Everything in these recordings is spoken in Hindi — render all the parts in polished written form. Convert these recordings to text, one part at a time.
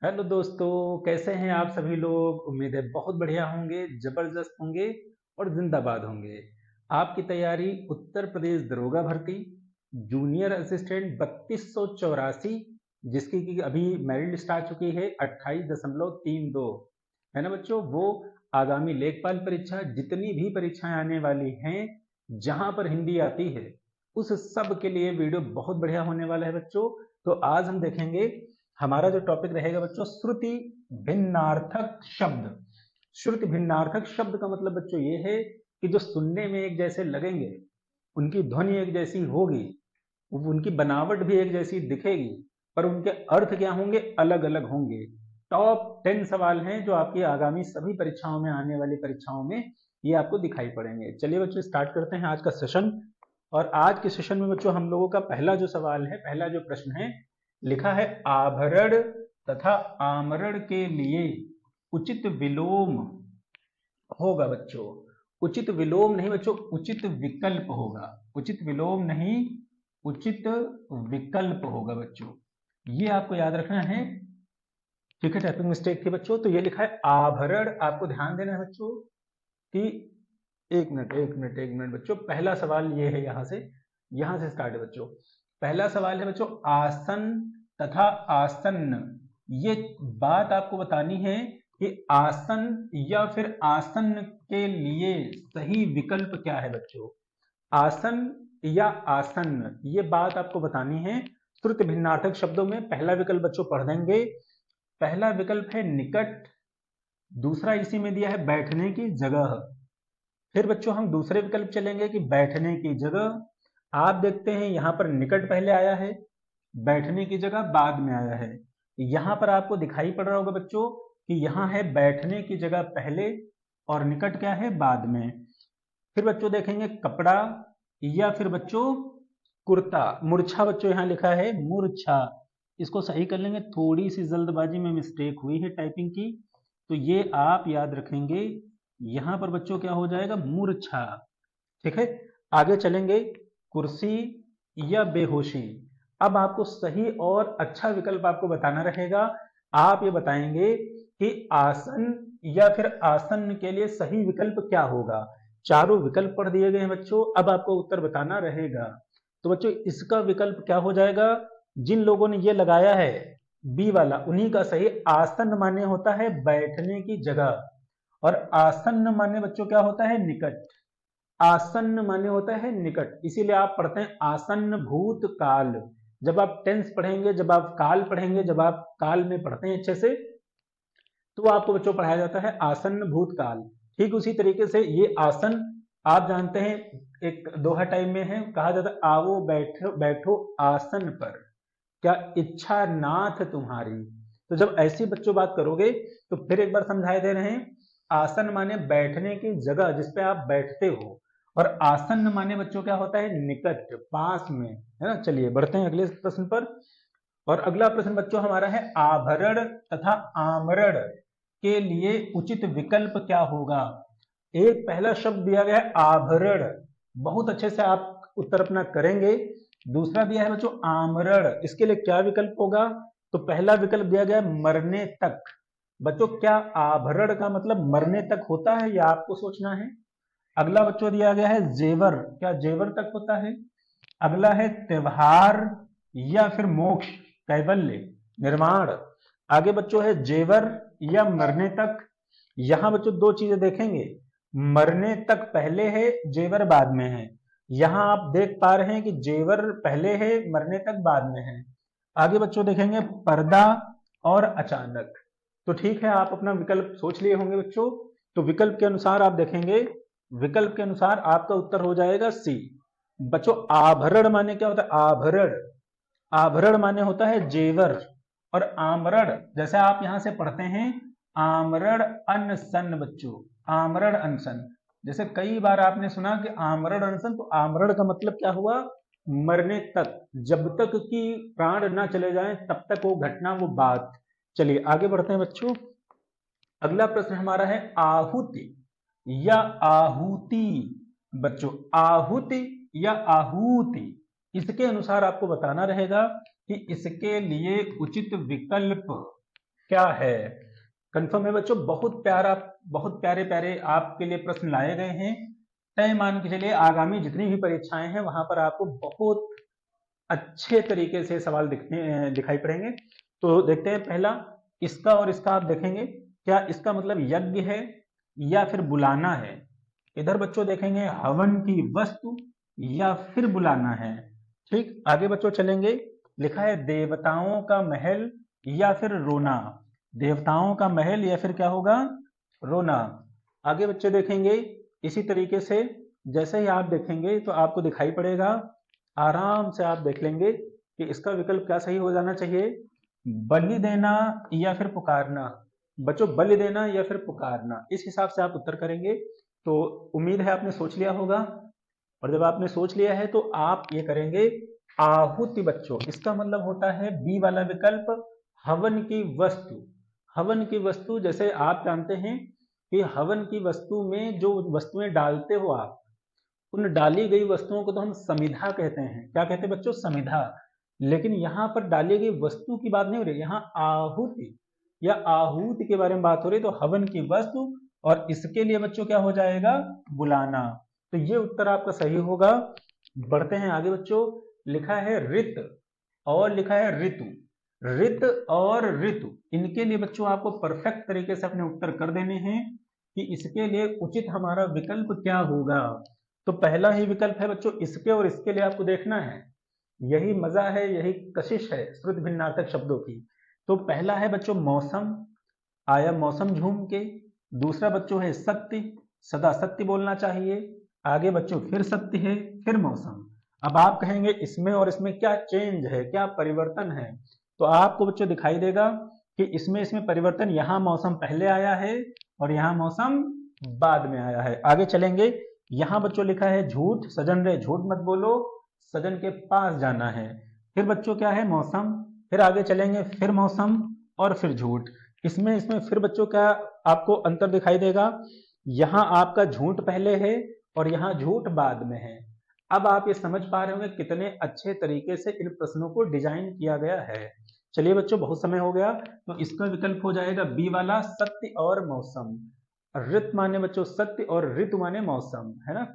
हेलो दोस्तों, कैसे हैं आप सभी लोग। उम्मीद है बहुत बढ़िया होंगे, जबरदस्त होंगे और जिंदाबाद होंगे। आपकी तैयारी उत्तर प्रदेश दरोगा भर्ती जूनियर असिस्टेंट 3284, जिसकी कि अभी मेरिट लिस्ट आ चुकी है 28.32 है ना बच्चों। वो आगामी लेखपाल परीक्षा, जितनी भी परीक्षाएं आने वाली हैं जहां पर हिंदी आती है, उस सब के लिए वीडियो बहुत बढ़िया होने वाला है बच्चों। तो आज हम देखेंगे, हमारा जो टॉपिक रहेगा बच्चों, श्रुति भिन्नार्थक शब्द। श्रुति भिन्नार्थक शब्द का मतलब बच्चों ये है कि जो सुनने में एक जैसे लगेंगे, उनकी ध्वनि एक जैसी होगी, उनकी बनावट भी एक जैसी दिखेगी, पर उनके अर्थ क्या होंगे, अलग अलग होंगे। टॉप 10 सवाल हैं जो आपकी आगामी सभी परीक्षाओं में, आने वाली परीक्षाओं में ये आपको दिखाई पड़ेंगे। चलिए बच्चों, स्टार्ट करते हैं आज का सेशन। और आज के सेशन में बच्चों हम लोगों का पहला जो सवाल है, पहला जो प्रश्न है, लिखा है आभरण तथा आमरण के लिए उचित विलोम होगा बच्चों। उचित विलोम नहीं बच्चों, उचित विकल्प होगा। उचित विलोम नहीं, उचित विकल्प होगा बच्चों, ये आपको याद रखना है। ठीक है, टाइपिंग मिस्टेक थी बच्चों। तो ये लिखा है आभरण, आपको ध्यान देना है बच्चों कि एक मिनट बच्चों, पहला सवाल ये है, यहां से स्टार्ट है बच्चों। पहला सवाल है बच्चों, आसन तथा आसन्न। ये बात आपको बतानी है कि आसन या फिर आसन्न के लिए सही विकल्प क्या है बच्चों। आसन या आसन्न, ये बात आपको बतानी है। श्रुति भिन्नार्थक शब्दों में पहला विकल्प बच्चों पढ़ देंगे। पहला विकल्प है निकट, दूसरा इसी में दिया है बैठने की जगह। फिर बच्चों हम दूसरे विकल्प चलेंगे कि बैठने की जगह। आप देखते हैं यहां पर निकट पहले आया है, बैठने की जगह बाद में आया है। यहां पर आपको दिखाई पड़ रहा होगा बच्चों कि यहां है बैठने की जगह पहले और निकट क्या है, बाद में। फिर बच्चों देखेंगे कपड़ा या फिर बच्चों कुर्ता। मूर्छा बच्चों यहां लिखा है मूर्छा, इसको सही कर लेंगे, थोड़ी सी जल्दबाजी में मिस्टेक हुई है टाइपिंग की, तो ये आप याद रखेंगे। यहां पर बच्चों क्या हो जाएगा, मूर्छा। ठीक है, आगे चलेंगे, कुर्सी या बेहोशी। अब आपको सही और अच्छा विकल्प आपको बताना रहेगा। आप ये बताएंगे कि आसन या फिर आसन के लिए सही विकल्प क्या होगा। चारों विकल्प पढ़ दिए गए हैं बच्चों, अब आपको उत्तर बताना रहेगा। तो बच्चों इसका विकल्प क्या हो जाएगा, जिन लोगों ने ये लगाया है बी वाला, उन्हीं का सही। आसन माने होता है बैठने की जगह, और आसन्न माने बच्चों क्या होता है, निकट। आसन्न माने होता है निकट, इसीलिए आप पढ़ते हैं आसन्न भूतकाल। जब आप टेंस पढ़ेंगे, जब आप काल पढ़ेंगे, जब आप काल में पढ़ते हैं अच्छे से, तो आपको बच्चों पढ़ाया जाता है आसन्न भूतकाल। ठीक उसी तरीके से ये आसन, आप जानते हैं, एक दोहा टाइम में है, कहा जाता है आओ बैठो बैठो आसन पर, क्या इच्छा नाथ तुम्हारी। तो जब ऐसी बच्चों बात करोगे तो फिर एक बार समझाए दे रहे हैं, आसन माने बैठने की जगह जिस पे आप बैठते हो, और आसन्न माने बच्चों क्या होता है, निकट, पास में, है ना। चलिए बढ़ते हैं अगले प्रश्न पर। और अगला प्रश्न बच्चों हमारा है आभरण तथा आमरण के लिए उचित विकल्प क्या होगा। एक पहला शब्द दिया गया है आभरण, बहुत अच्छे से आप उत्तर अपना करेंगे। दूसरा दिया है बच्चों आमरण, इसके लिए क्या विकल्प होगा। तो पहला विकल्प दिया गया है मरने तक। बच्चों क्या आभरण का मतलब मरने तक होता है, या आपको सोचना है। अगला बच्चों दिया गया है जेवर, क्या जेवर तक होता है। अगला है त्योहार या फिर मोक्ष, कैवल्य, निर्वाण। आगे बच्चों है जेवर या मरने तक। यहां बच्चों दो चीजें देखेंगे, मरने तक पहले है, जेवर बाद में है। यहां आप देख पा रहे हैं कि जेवर पहले है, मरने तक बाद में है। आगे बच्चों देखेंगे पर्दा और अचानक। तो ठीक है, आप अपना विकल्प सोच लिए होंगे बच्चों। तो विकल्प के अनुसार आप देखेंगे, विकल्प के अनुसार आपका उत्तर हो जाएगा सी। बच्चों आभरण माने क्या होता है, आभरण, आभरण माने होता है जेवर। और आमरण, जैसे आप यहां से पढ़ते हैं आमरण अनशन बच्चों, आमरण अनशन। जैसे कई बार आपने सुना कि आमरण अनशन, तो आमरण का मतलब क्या हुआ, मरने तक, जब तक कि प्राण ना चले जाएं तब तक वो घटना, वो बात। चलिए आगे बढ़ते हैं बच्चों। अगला प्रश्न हमारा है आहुति या आहुति। बच्चों आहुति या आहूति, इसके अनुसार आपको बताना रहेगा कि इसके लिए उचित विकल्प क्या है? कंफर्म है बच्चों? बहुत प्यारे प्यारे आपके लिए प्रश्न लाए गए हैं। तय मान के चलिए आगामी जितनी भी परीक्षाएं हैं वहां पर आपको बहुत अच्छे तरीके से सवाल दिखाई पड़ेंगे। तो देखते हैं पहला, इसका और इसका आप देखेंगे, क्या इसका मतलब यज्ञ है या फिर बुलाना है? इधर बच्चों देखेंगे हवन की वस्तु या फिर बुलाना है। ठीक, आगे बच्चों चलेंगे, लिखा है देवताओं का महल या फिर रोना। देवताओं का महल या फिर क्या होगा? रोना। आगे बच्चे देखेंगे इसी तरीके से, जैसे ही आप देखेंगे तो आपको दिखाई पड़ेगा, आराम से आप देख लेंगे कि इसका विकल्प क्या सही हो जाना चाहिए, बलि देना या फिर पुकारना। बच्चों बलि देना या फिर पुकारना, इस हिसाब से आप उत्तर करेंगे। तो उम्मीद है आपने सोच लिया होगा, और जब आपने सोच लिया है तो आप ये करेंगे आहुति। बच्चों इसका मतलब होता है बी वाला विकल्प, हवन की वस्तु। हवन की वस्तु, जैसे आप जानते हैं कि हवन की वस्तु में जो वस्तुएं डालते हो आप, उन डाली गई वस्तुओं को तो हम समिधा कहते हैं। क्या कहते हैं बच्चों? समिधा। लेकिन यहाँ पर डाली गई वस्तु की बात नहीं हो रही, यहाँ आहुति या आहूति के बारे में बात हो रही है। तो हवन की वस्तु, और इसके लिए बच्चों क्या हो जाएगा? बुलाना। तो ये उत्तर आपका सही होगा। बढ़ते हैं आगे बच्चों, लिखा है रित और लिखा है ऋतु। रित और ऋतु, इनके लिए बच्चों आपको परफेक्ट तरीके से अपने उत्तर कर देने हैं कि इसके लिए उचित हमारा विकल्प क्या होगा। तो पहला ही विकल्प है बच्चों इसके, और इसके लिए आपको देखना है। यही मजा है, यही कशिश है श्रुत भिन्नार्थक शब्दों की। तो पहला है बच्चों मौसम, आया मौसम झूम के। दूसरा बच्चों है सत्य, सदा सत्य बोलना चाहिए। आगे बच्चों फिर सत्य है, फिर मौसम। अब आप कहेंगे इसमें और इसमें क्या चेंज है, क्या परिवर्तन है? तो आपको बच्चों दिखाई देगा कि इसमें परिवर्तन, यहां मौसम पहले आया है और यहां मौसम बाद में आया है। आगे चलेंगे, यहां बच्चों लिखा है झूठ, सजन रे झूठ मत बोलो, सजन के पास जाना है। फिर बच्चों क्या है? मौसम। फिर आगे चलेंगे, फिर मौसम और फिर झूठ। इसमें इसमें फिर बच्चों क्या आपको अंतर दिखाई देगा? यहां आपका झूठ पहले है और यहां झूठ बाद में है। अब आप ये समझ पा रहे होंगे कितने अच्छे तरीके से इन प्रश्नों को डिजाइन किया गया है। चलिए बच्चों बहुत समय हो गया, तो इसका विकल्प हो जाएगा बी वाला, सत्य और मौसम। ऋत माने बच्चों सत्य और ऋतु माने मौसम, है ना?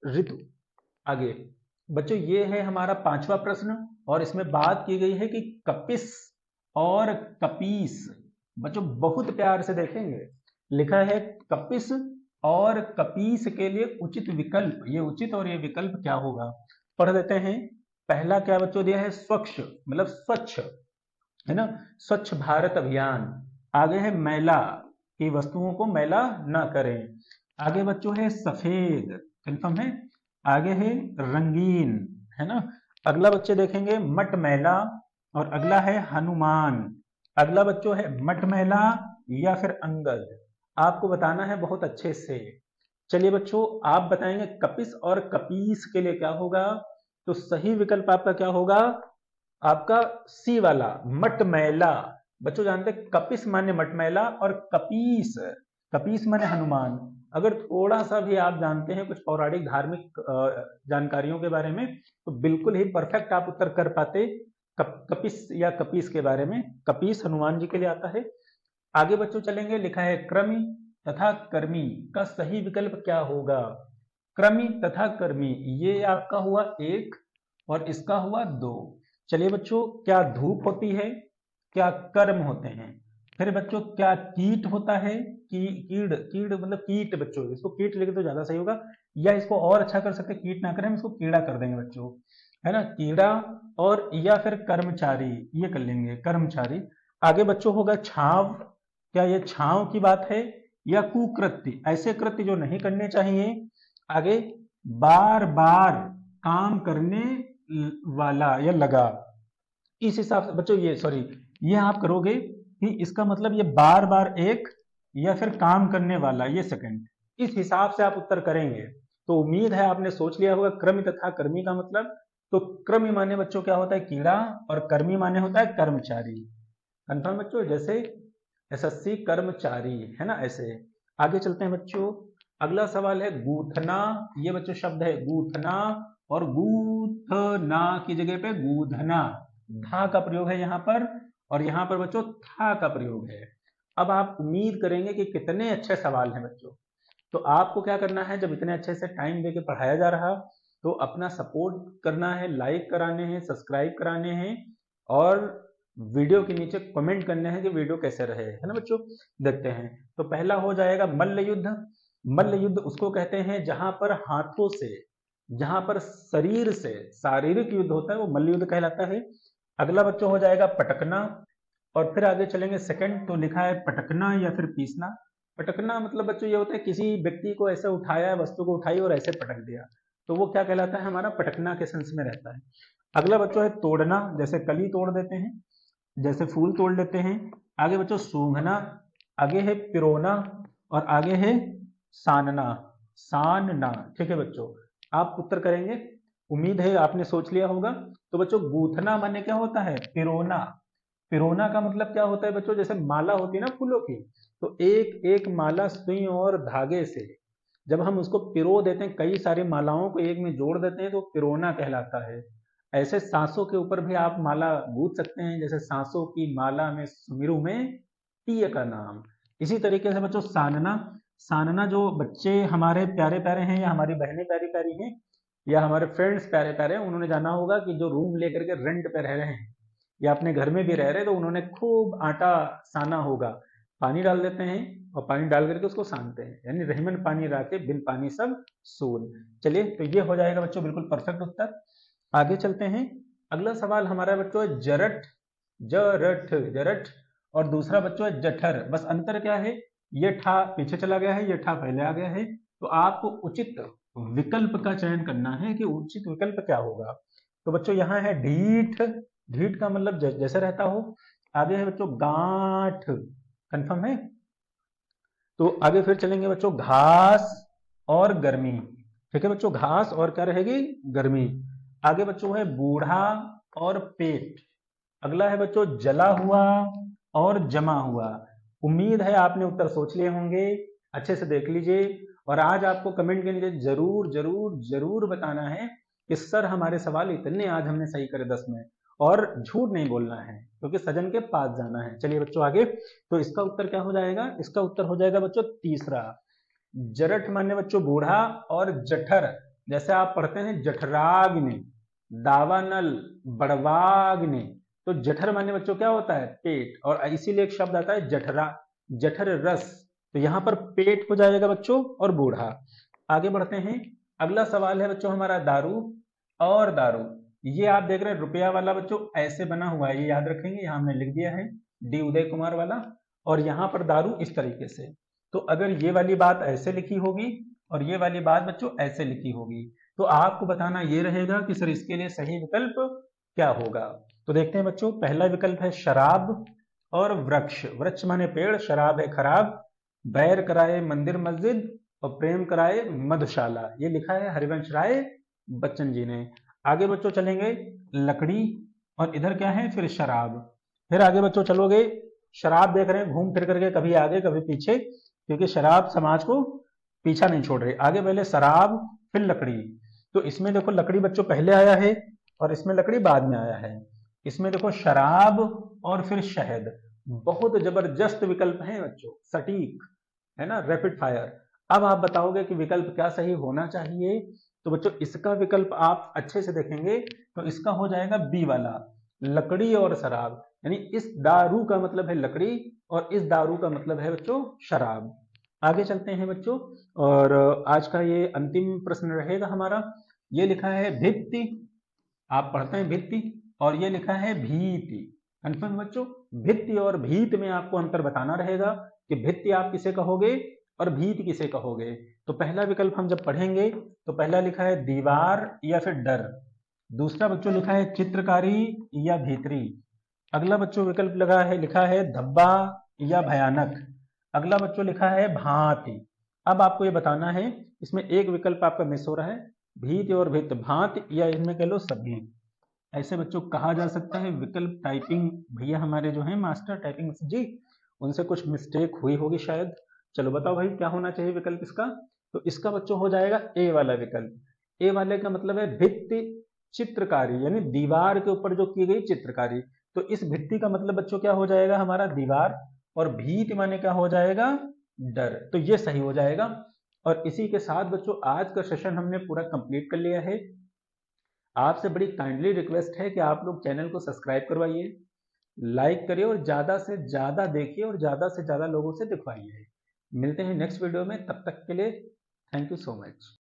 ऋतु। आगे बच्चों ये है हमारा पांचवा प्रश्न, और इसमें बात की गई है कि कपिस और कपीस। बच्चों बहुत प्यार से देखेंगे, लिखा है कपिस और कपीस के लिए उचित विकल्प, ये उचित और ये विकल्प क्या होगा, पढ़ देते हैं। पहला क्या बच्चों दिया है? स्वच्छ, मतलब स्वच्छ, है ना? स्वच्छ भारत अभियान। आगे है मैला, कि वस्तुओं को मैला ना करें। आगे बच्चों है सफेद, कंफर्म है। आगे है रंगीन, है ना? अगला बच्चे देखेंगे मट मैला, और अगला है हनुमान। अगला बच्चों है मट मैला या फिर अंगद। आपको बताना है बहुत अच्छे से। चलिए बच्चों आप बताएंगे कपिस और कपीस के लिए क्या होगा। तो सही विकल्प आपका क्या होगा? आपका सी वाला, मटमैला। बच्चों जानते हैं कपिस माने मटमैला और कपीस, कपीस माने हनुमान। अगर थोड़ा सा भी आप जानते हैं कुछ पौराणिक धार्मिक जानकारियों के बारे में, तो बिल्कुल ही परफेक्ट आप उत्तर कर पाते कपिस या कपीस के बारे में। कपीस हनुमान जी के लिए आता है। आगे बच्चों चलेंगे, लिखा है क्रमी तथा कर्मी का सही विकल्प क्या होगा। क्रमी तथा कर्मी, ये आपका हुआ एक और इसका हुआ दो। चलिए बच्चों, क्या धूप होती है, क्या कर्म होते हैं? फिर बच्चों क्या कीट होता है, कीड़, कीड़ मतलब कीट। बच्चों इसको कीट लिखे तो ज्यादा सही होगा, या इसको और अच्छा कर सकते, कीट ना करें हम इसको कीड़ा कर देंगे बच्चों, है ना? कीड़ा, और या फिर कर्मचारी, ये कर लेंगे कर्मचारी। आगे बच्चों होगा छाव, क्या ये छाव की बात है, या कुकृत्य, ऐसे कृत्य जो नहीं करने चाहिए। आगे बार बार काम करने वाला या लगा, इस हिसाब से बच्चों ये सॉरी ये आप करोगे कि इसका मतलब ये बार बार एक या फिर काम करने वाला, ये सेकंड, इस हिसाब से आप उत्तर करेंगे। तो उम्मीद है आपने सोच लिया होगा क्रम तथा कर्मी का मतलब। तो क्रमी माने बच्चों क्या होता है? कीड़ा, और कर्मी माने होता है कर्मचारी। कंफर्म बच्चों? जैसे एसएससी कर्मचारी, है ना, ऐसे। आगे चलते हैं बच्चों, अगला सवाल है गूथना। ये बच्चों शब्द है गूथना, और गूथना की जगह पे गूधना, धा का प्रयोग है यहाँ पर, और यहाँ पर बच्चों था का प्रयोग है। अब आप उम्मीद करेंगे कि कितने अच्छे सवाल हैं बच्चों। तो आपको क्या करना है, जब इतने अच्छे से टाइम देके पढ़ाया जा रहा तो अपना सपोर्ट करना है, लाइक कराने हैं, सब्सक्राइब कराने हैं और वीडियो के नीचे कमेंट करने हैं कि वीडियो कैसे रहे, है ना बच्चों। देखते हैं, तो पहला हो जाएगा मल्ल युद्ध। मल्ल युद्ध उसको कहते हैं जहां पर हाथों से, जहां पर शरीर से शारीरिक युद्ध होता है वो मल्ल युद्ध कहलाता है। अगला बच्चों हो जाएगा पटकना, और फिर आगे चलेंगे सेकंड, तो लिखा है पटकना या फिर पीसना। पटकना मतलब बच्चों ये होता है किसी व्यक्ति को ऐसे उठाया, वस्तु को उठाई और ऐसे पटक दिया, तो वो क्या कहलाता है, हमारा पटकना के सेंस में रहता है। अगला बच्चों है तोड़ना, जैसे कली तोड़ देते हैं, जैसे फूल तोड़ लेते हैं। आगे बच्चों सूंघना, आगे है पिरोना और आगे है सानना। सानना, ठीक है बच्चों, आप उत्तर करेंगे, उम्मीद है आपने सोच लिया होगा। तो बच्चों गूंथना माने क्या होता है, पिरोना। पिरोना का मतलब क्या होता है बच्चों, जैसे माला होती है ना फूलों की, तो एक एक माला सुई और धागे से जब हम उसको पिरो देते हैं, कई सारी मालाओं को एक में जोड़ देते हैं, तो पिरोना कहलाता है। ऐसे सांसों के ऊपर भी आप माला गूंथ सकते हैं, जैसे सांसों की माला में सुमिरु में तीय का नाम। इसी तरीके से बच्चों सानना, सानना जो बच्चे हमारे प्यारे प्यारे हैं या हमारी बहनें प्यारी प्यारी हैं या हमारे फ्रेंड्स प्यारे प्यारे हैं, उन्होंने जाना होगा कि जो रूम लेकर के रेंट पे रह रहे हैं या अपने घर में भी रह रहे, तो उन्होंने खूब आटा साना होगा। पानी डाल देते हैं और पानी डाल करके उसको सानते हैं, यानी रहीमन पानी राखे बिन पानी सब सून। चलिए, तो ये हो जाएगा बच्चों बिल्कुल परफेक्ट उत्तर। आगे चलते हैं। अगला सवाल हमारा बच्चों है जरठ। जरठ, जरठ, और दूसरा बच्चों है जठर। बस अंतर क्या है, ये ठा पीछे चला गया है, ये ठा पहले आ गया है। तो आपको उचित विकल्प का चयन करना है कि उचित विकल्प क्या होगा। तो बच्चों यहाँ है ढीठ। ढीठ का मतलब जैसे रहता हो। आगे है बच्चों गांठ, कंफर्म है। तो आगे फिर चलेंगे बच्चों घास और गर्मी। ठीक है बच्चों, घास और क्या रहेगी, गर्मी। आगे बच्चों है बूढ़ा और पेट। अगला है बच्चों जला हुआ और जमा हुआ। उम्मीद है आपने उत्तर सोच लिए होंगे, अच्छे से देख लीजिए। और आज आपको कमेंट के नीचे जरूर जरूर जरूर बताना है कि सर हमारे सवाल इतने आज हमने सही करे 10 में, और झूठ नहीं बोलना है क्योंकि सजन के पास जाना है। चलिए बच्चों आगे, तो इसका उत्तर क्या हो जाएगा, इसका उत्तर हो जाएगा बच्चों तीसरा। जरठ माने बच्चों बूढ़ा, और जठर जैसे आप पढ़ते हैं जठराग्नि, दावानल, बड़वाग्नि, तो जठर माने बच्चों क्या होता है, पेट, और इसीलिए एक शब्द आता है जठरा, जठर रस। तो यहां पर पेट हो जाएगा बच्चों और बूढ़ा। आगे बढ़ते हैं। अगला सवाल है बच्चों हमारा दारू और दारू। ये आप देख रहे हैं रुपया वाला बच्चों ऐसे बना हुआ है, ये याद रखेंगे, यहां हमने लिख दिया है डी उदय कुमार वाला, और यहां पर दारू इस तरीके से। तो अगर ये वाली बात ऐसे लिखी होगी और ये वाली बात बच्चों ऐसे लिखी होगी, तो आपको बताना ये रहेगा कि सर इसके लिए सही विकल्प क्या होगा। तो देखते हैं बच्चों, पहला विकल्प है शराब और वृक्ष। वृक्ष माने पेड़, शराब है खराब, बैर कराए मंदिर मस्जिद और प्रेम कराए मधुशाला। ये लिखा है हरिवंश राय बच्चन जी ने। आगे बच्चों चलेंगे लकड़ी, और इधर क्या है फिर शराब। फिर आगे बच्चों चलोगे, शराब देख रहे हैं घूम फिर करके कभी आगे कभी पीछे, क्योंकि शराब समाज को पीछा नहीं छोड़ रही। आगे पहले शराब फिर लकड़ी, तो इसमें देखो लकड़ी बच्चों पहले आया है और इसमें लकड़ी बाद में आया है। इसमें देखो शराब और फिर शहद, बहुत जबरदस्त विकल्प है बच्चों, सटीक है ना, रैपिड फायर। अब आप बताओगे कि विकल्प क्या सही होना चाहिए, तो बच्चों इसका विकल्प आप अच्छे से देखेंगे तो इसका हो जाएगा बी वाला, लकड़ी और शराब। यानी इस दारू का मतलब है लकड़ी और इस दारू का मतलब है बच्चों शराब। आगे चलते हैं बच्चों, और आज का ये अंतिम प्रश्न रहेगा हमारा। ये लिखा है भित्ति, आप पढ़ते हैं भित्ति, और ये लिखा है भीति। कन्फर्म बच्चों, भित्ति और भीत में आपको अंतर बताना रहेगा कि भित्ति आप किसे कहोगे और भीत किसे कहोगे। तो पहला विकल्प हम जब पढ़ेंगे तो पहला लिखा है दीवार या फिर डर। दूसरा बच्चों लिखा है चित्रकारी या भीतरी। अगला बच्चों विकल्प लगा है, लिखा है धब्बा या भयानक। अगला बच्चों लिखा है भांति। अब आपको ये बताना है, इसमें एक विकल्प आपका मिस हो रहा है, भीत और भित, भांति या इनमें कह लो सभी। ऐसे बच्चों कहा जा सकता है। विकल्प टाइपिंग भैया हमारे जो है मास्टर टाइपिंग जी, उनसे कुछ मिस्टेक हुई होगी शायद। चलो बताओ भाई क्या होना चाहिए विकल्प इसका। तो इसका बच्चों हो जाएगा ए वाला विकल्प। ए वाले का मतलब है भित्ति चित्रकारी, यानी दीवार के ऊपर जो की गई चित्रकारी। तो इस भित्ति का मतलब बच्चों क्या हो जाएगा हमारा दीवार, और भीत माने क्या हो जाएगा डर, तो ये सही हो जाएगा। और इसी के साथ बच्चों आज का सेशन हमने पूरा कंप्लीट कर लिया है। आपसे बड़ी काइंडली रिक्वेस्ट है कि आप लोग चैनल को सब्सक्राइब करवाइए, लाइक करिए और ज़्यादा से ज़्यादा देखिए और ज़्यादा से ज़्यादा लोगों से दिखवाइए। मिलते हैं नेक्स्ट वीडियो में, तब तक के लिए थैंक यू सो मच।